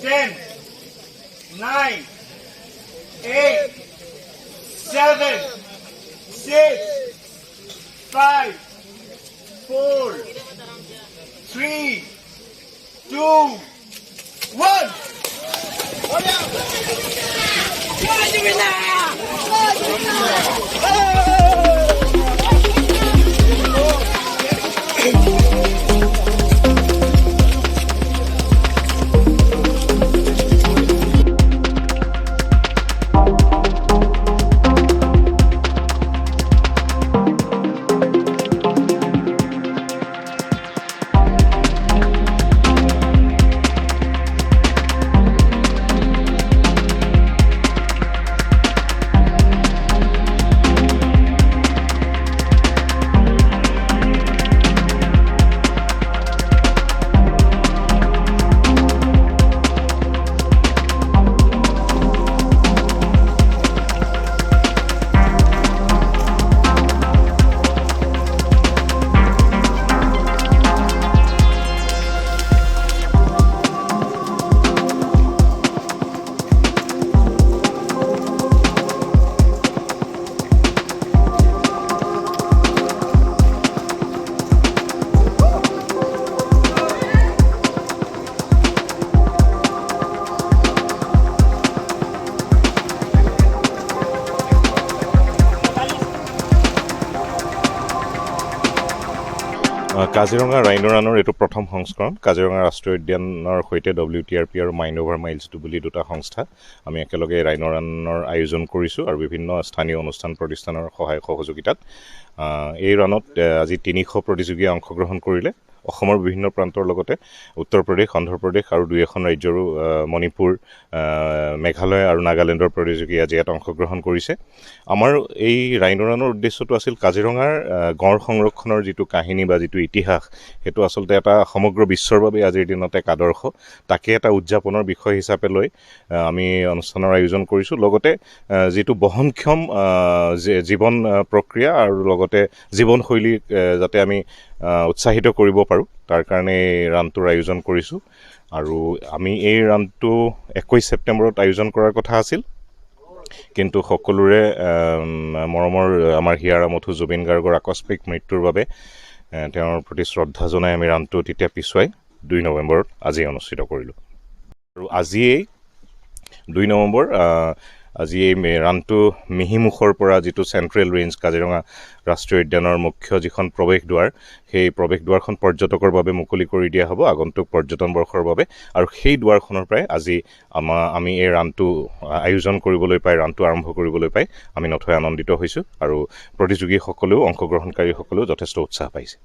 10, 9, 8, 7, 6, 5, 4, 3, 2, 1. Kaziranga rhino ৰানৰ এইটো প্ৰথম সংস্কৰণ। কাজিৰঙা ৰাষ্ট্ৰীয় উদ্যানৰ সৈতে WTRP আৰু মাইণ্ড অভাৰ মাইলছটো বুলি দুটা সংস্থা আমি একেলগে ৰাইনো ৰানৰ আয়োজন কৰিছোঁ আৰু বিভিন্ন স্থানীয় অনুষ্ঠান প্ৰতিষ্ঠানৰ সহায় সহযোগিতাত এই ৰানত আজি 300 প্ৰতিযোগীয়ে অংশগ্ৰহণ কৰিলে। অসমৰ বিভিন্ন প্ৰান্তৰ লগতে উত্তৰ প্ৰদেশ, অন্ধ্ৰ প্ৰদেশ আৰু 2এখন ৰাজ্যৰো মণিপুৰ, মেঘালয় আৰু নাগালেণ্ডৰ প্ৰতিযোগী আজি ইয়াত অংশগ্ৰহণ কৰিছে। আমাৰ এই ৰাইনো ৰানৰ উদ্দেশ্যটো আছিল কাজিৰঙাৰ গঁড় সংৰক্ষণৰ যিটো কাহিনী বা যিটো ইতিহাস, সেইটো আচলতে এটা সমগ্ৰ বিশ্বৰ বাবে আজিৰ দিনত এক আদৰ্শ। তাকে এটা উদযাপনৰ বিষয় হিচাপে লৈ আমি অনুষ্ঠানৰ আয়োজন কৰিছোঁ। লগতে যিটো বহনক্ষম জীৱন প্ৰক্ৰিয়া আৰু লগতে জীৱনশৈলী যাতে আমি উৎসাহিত কৰিব পাৰোঁ, তাৰ কাৰণে এই ৰানটোৰ আয়োজন কৰিছোঁ। আৰু আমি এই ৰানটো 21 ছেপ্টেম্বৰত আয়োজন কৰাৰ কথা আছিল, কিন্তু সকলোৰে মৰমৰ আমাৰ হিয়াৰ আমঠু জুবিন গাৰ্গৰ আকস্মিক মৃত্যুৰ বাবে তেওঁৰ প্ৰতি শ্ৰদ্ধা জনাই আমি ৰানটো তেতিয়া পিছুৱাই 2 নৱেম্বৰত আজি অনুষ্ঠিত কৰিলোঁ। আৰু আজিয়েই 2 নৱেম্বৰ আজি এই ৰানটো মিহিমুখৰ পৰা যিটো চেণ্ট্ৰেল ৰেঞ্জ কাজিৰঙা ৰাষ্ট্ৰীয় উদ্যানৰ মুখ্য যিখন প্ৰৱেশদ্বাৰ, সেই প্ৰৱেশদ্বাৰখন পৰ্যটকৰ বাবে মুকলি কৰি দিয়া হ'ব আগন্তুক পৰ্যটন বৰ্ষৰ বাবে। আৰু সেই দুৱাৰখনৰ পৰাই আজি আমি এই ৰানটো আয়োজন কৰিবলৈ পাই, ৰানটো আৰম্ভ কৰিবলৈ পাই আমি নথৈ আনন্দিত হৈছোঁ আৰু প্ৰতিযোগীসকলেও, অংশগ্ৰহণকাৰীসকলেও যথেষ্ট উৎসাহ পাইছে।